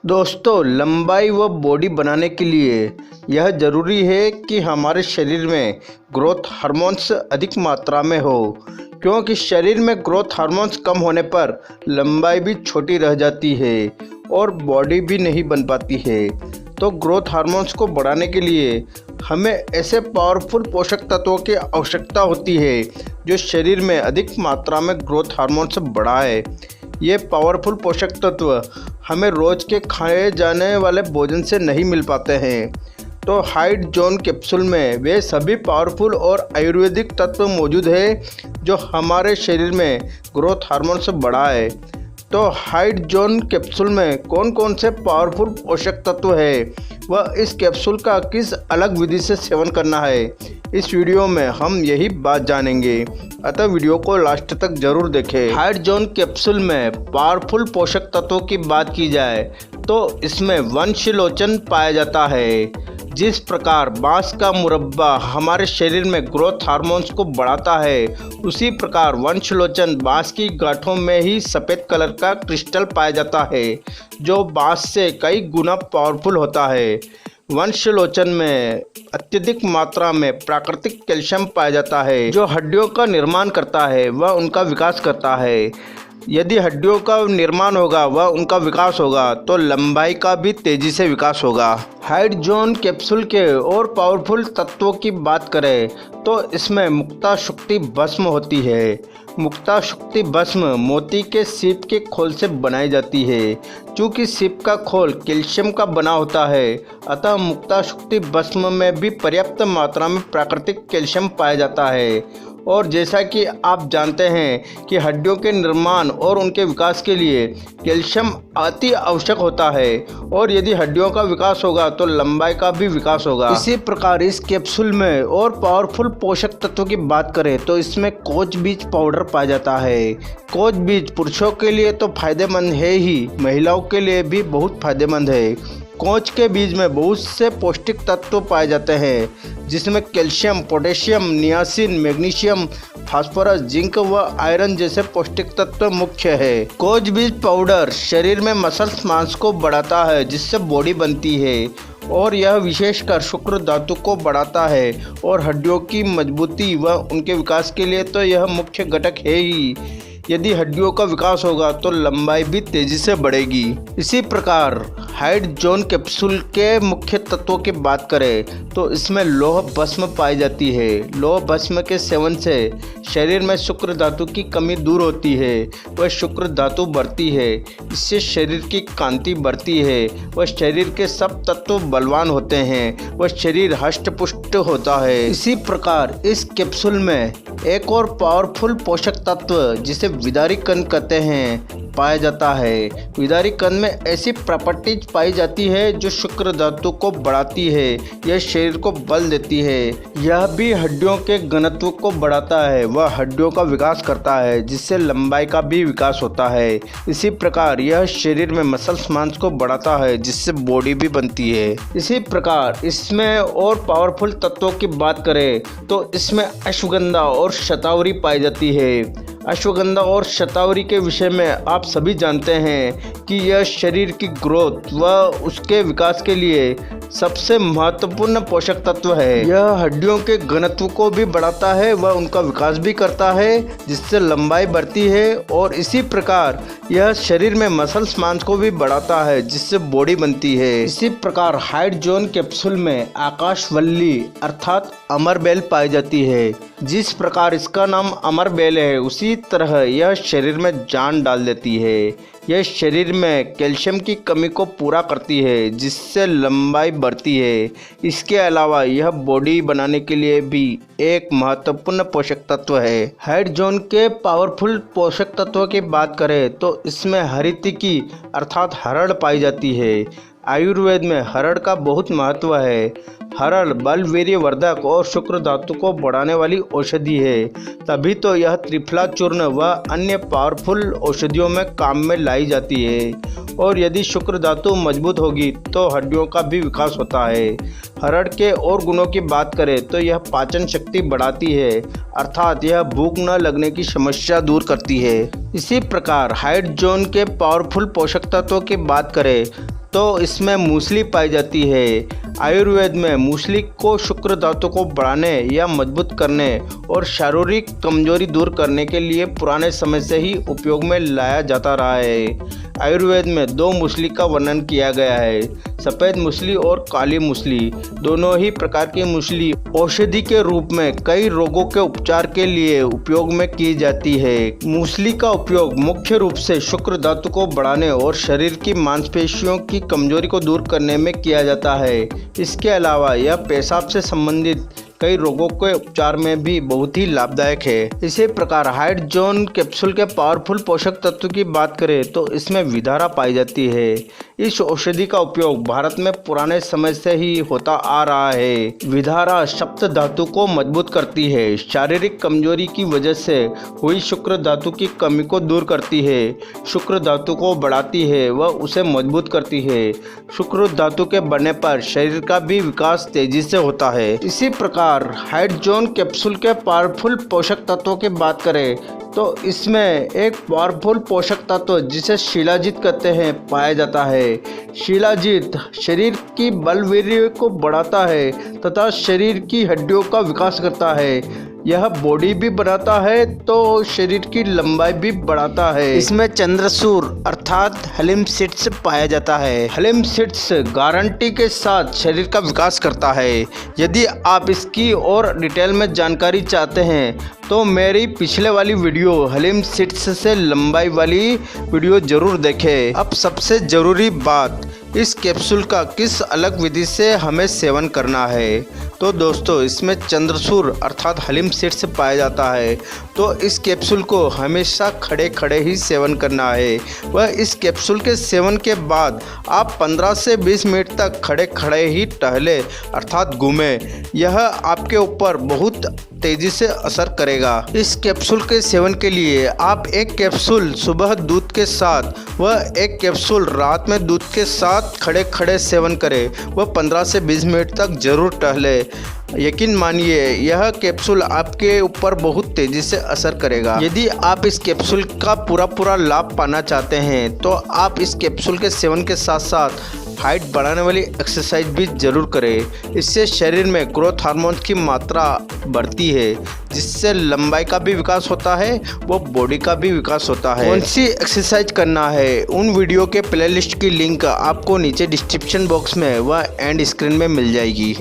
दोस्तों, लंबाई व बॉडी बनाने के लिए यह ज़रूरी है कि हमारे शरीर में ग्रोथ हार्मोन्स अधिक मात्रा में हो, क्योंकि शरीर में ग्रोथ हार्मोन्स कम होने पर लंबाई भी छोटी रह जाती है और बॉडी भी नहीं बन पाती है। तो ग्रोथ हार्मोन्स को बढ़ाने के लिए हमें ऐसे पावरफुल पोषक तत्वों की आवश्यकता होती है जो शरीर में अधिक मात्रा में ग्रोथ हार्मोन्स बढ़ाए। ये पावरफुल पोषक तत्व हमें रोज़ के खाए जाने वाले भोजन से नहीं मिल पाते हैं। तो हाइड जोन कैप्सूल में वे सभी पावरफुल और आयुर्वेदिक तत्व मौजूद है जो हमारे शरीर में ग्रोथ हार्मोन्स बढ़ाए। तो हाइड जोन कैप्सूल में कौन कौन से पावरफुल पोषक तत्व है व इस कैप्सूल का किस अलग विधि से सेवन करना है, इस वीडियो में हम यही बात जानेंगे। अतः वीडियो को लास्ट तक जरूर देखें। हाइड जोन कैप्सूल में पावरफुल पोषक तत्वों की बात की जाए तो इसमें वंशलोचन पाया जाता है। जिस प्रकार बांस का मुरब्बा हमारे शरीर में ग्रोथ हार्मोन्स को बढ़ाता है, उसी प्रकार वंशलोचन बांस की गांठों में ही सफ़ेद कलर का क्रिस्टल पाया जाता है जो बांस से कई गुना पावरफुल होता है। वंशलोचन में अत्यधिक मात्रा में प्राकृतिक कैल्शियम पाया जाता है जो हड्डियों का निर्माण करता है व उनका विकास करता है। यदि हड्डियों का निर्माण होगा व उनका विकास होगा तो लंबाई का भी तेजी से विकास होगा। हाइड जोन कैप्सूल के और पावरफुल तत्वों की बात करें तो इसमें मुक्ता शुक्ति भस्म होती है। मुक्ता शुक्ति भस्म मोती के सीप के खोल से बनाई जाती है। चूँकि सीप का खोल कैल्शियम का बना होता है, अतः मुक्ता शुक्ति भस्म में भी पर्याप्त मात्रा में प्राकृतिक कैल्शियम पाया जाता है। और जैसा कि आप जानते हैं कि हड्डियों के निर्माण और उनके विकास के लिए कैल्शियम अति आवश्यक होता है, और यदि हड्डियों का विकास होगा तो लंबाई का भी विकास होगा। इसी प्रकार इस कैप्सूल में और पावरफुल पोषक तत्वों की बात करें तो इसमें कोच बीज पाउडर पाया जाता है। कोच बीज पुरुषों के लिए तो फायदेमंद है ही, महिलाओं के लिए भी बहुत फायदेमंद है। कोच के बीज में बहुत से पौष्टिक तत्व पाए जाते हैं जिसमें calcium, potassium, niacin, magnesium, phosphorus, zinc व आयरन जैसे पौष्टिक तत्व मुख्य है। कोच बीज पाउडर शरीर में मसल्स मांस को बढ़ाता है जिससे बॉडी बनती है, और यह विशेषकर शुक्र धातु को बढ़ाता है और हड्डियों की मजबूती व उनके विकास के लिए तो यह मुख्य घटक है ही। यदि हड्डियों का विकास होगा तो लंबाई भी तेजी से बढ़ेगी। इसी प्रकार हाइड जोन कैप्सूल के मुख्य तत्वों की बात करें तो इसमें लौह भस्म पाई जाती है। लौह भस्म के सेवन से शरीर में शुक्र धातु की कमी दूर होती है व शुक्र धातु बढ़ती है। इससे शरीर की कांति बढ़ती है व शरीर के सब तत्व बलवान होते हैं व शरीर हष्ट पुष्ट होता है। इसी प्रकार इस कैप्सूल में एक और पावरफुल पोषक तत्व जिसे विदारी कण कहते हैं पाया जाता है। विदारी कण में ऐसी प्रॉपर्टीज पाई जाती है जो शुक्र धातु को बढ़ाती है। यह शरीर को बल देती है। यह भी हड्डियों के घनत्व को बढ़ाता है व हड्डियों का विकास करता है जिससे लंबाई का भी विकास होता है। इसी प्रकार यह शरीर में मसल्स मांस को बढ़ाता है जिससे बॉडी भी बनती है। इसी प्रकार इसमें और पावरफुल तत्वों की बात करें तो इसमें अश्वगंधा और शतावरी पाई जाती है। अश्वगंधा और शतावरी के विषय में आप सभी जानते हैं कि यह शरीर की ग्रोथ व उसके विकास के लिए सबसे महत्वपूर्ण पोषक तत्व है। यह हड्डियों के घनत्व को भी बढ़ाता है व उनका विकास भी करता है जिससे लंबाई बढ़ती है, और इसी प्रकार यह शरीर में मसल्स मांस को भी बढ़ाता है जिससे बॉडी बनती है। इसी प्रकार हाइड जोन कैप्सूल में आकाशवल्ली अर्थात अमरबेल पाई जाती है। जिस प्रकार इसका नाम अमरबेल है उसी तरह यह शरीर में जान डाल देती है। यह शरीर में कैल्शियम की कमी को पूरा करती है जिससे लंबाई बढ़ती है। इसके अलावा यह बॉडी बनाने के लिए भी एक महत्वपूर्ण पोषक तत्व है। हाइड जोन के पावरफुल पोषक तत्वों की बात करें तो इसमें हरितिकी अर्थात हरड़ पाई जाती है। आयुर्वेद में हरड़ का बहुत महत्व है। हरड़ बल, वीर्य वर्धक और शुक्र धातु को बढ़ाने वाली औषधि है, तभी तो यह त्रिफला चूर्ण व अन्य पावरफुल औषधियों में काम में लाई जाती है। और यदि शुक्र धातु मजबूत होगी तो हड्डियों का भी विकास होता है। हरड़ के और गुणों की बात करें तो यह पाचन शक्ति बढ़ाती है, अर्थात यह भूख न लगने की समस्या दूर करती है। इसी प्रकार हाइड जोन के पावरफुल पोषक तत्वों की बात करें तो इसमें मूसली पाई जाती है। आयुर्वेद में मूसली को शुक्र धातु को बढ़ाने या मजबूत करने और शारीरिक कमजोरी दूर करने के लिए पुराने समय से ही उपयोग में लाया जाता रहा है। आयुर्वेद में 2 मूसली का वर्णन किया गया है, सफ़ेद मूसली और काली मूसली। दोनों ही प्रकार की मूसली औषधि के रूप में कई रोगों के उपचार के लिए उपयोग में की जाती है। मूसली का उपयोग मुख्य रूप से शुक्र धातु को बढ़ाने और शरीर की मांसपेशियों की कमजोरी को दूर करने में किया जाता है। इसके अलावा यह पेशाब से संबंधित कई रोगों के उपचार में भी बहुत ही लाभदायक है। इसी प्रकार हाइड जोन कैप्सूल के पावरफुल पोषक तत्व की बात करें तो इसमें विधारा पाई जाती है। इस औषधि का उपयोग भारत में पुराने समय से ही होता आ रहा है। विधारा सप्त धातु को मजबूत करती है, शारीरिक कमजोरी की वजह से हुई शुक्र धातु की कमी को दूर करती है, शुक्र धातु को बढ़ाती है व उसे मजबूत करती है। शुक्र धातु के बढ़ने पर शरीर का भी विकास तेजी से होता है। इसी प्रकार हाइड जोन कैप्सूल के पावरफुल पोषक तत्वों की बात करें तो इसमें एक पावरफुल पोषक तत्व जिसे शिलाजीत कहते हैं पाया जाता है। शिलाजीत शरीर की बलवीर्य को बढ़ाता है तथा शरीर की हड्डियों का विकास करता है। यह बॉडी भी बढ़ाता है तो शरीर की लंबाई भी बढ़ाता है। इसमें चंद्रसूर अर्थात हलीम सीड्स पाया जाता है। हलीम सीड्स गारंटी के साथ शरीर का विकास करता है। यदि आप इसकी और डिटेल में जानकारी चाहते हैं तो मेरी पिछले वाली वीडियो हलीम सीड्स से लंबाई वाली वीडियो जरूर देखें। अब सबसे ज़रूरी बात, इस कैप्सूल का किस अलग विधि से हमें सेवन करना है। तो दोस्तों इसमें चंद्रसूर अर्थात हलीम सीड्स पाया जाता है, तो इस कैप्सूल को हमेशा खड़े खड़े ही सेवन करना है। वह इस कैप्सूल के सेवन के बाद आप 15 से 20 मिनट तक खड़े खड़े ही टहले अर्थात घूमें। यह आपके ऊपर बहुत तेजी से असर करेगा। इस कैप्सूल के सेवन के लिए आप एक कैप्सूल सुबह दूध के साथ व एक कैप्सूल रात में दूध के साथ खड़े खड़े सेवन करें व 15 से 20 मिनट तक जरूर टहले। यकीन मानिए यह कैप्सूल आपके ऊपर बहुत तेज़ी से असर करेगा। यदि आप इस कैप्सूल का पूरा लाभ पाना चाहते हैं तो आप इस कैप्सूल के सेवन के साथ साथ हाइट बढ़ाने वाली एक्सरसाइज भी जरूर करें। इससे शरीर में ग्रोथ हार्मोन्स की मात्रा बढ़ती है जिससे लंबाई का भी विकास होता है वो बॉडी का भी विकास होता है। कौन सी एक्सरसाइज करना है उन वीडियो के प्लेलिस्ट की लिंक आपको नीचे डिस्क्रिप्शन बॉक्स में व एंड स्क्रीन में मिल जाएगी।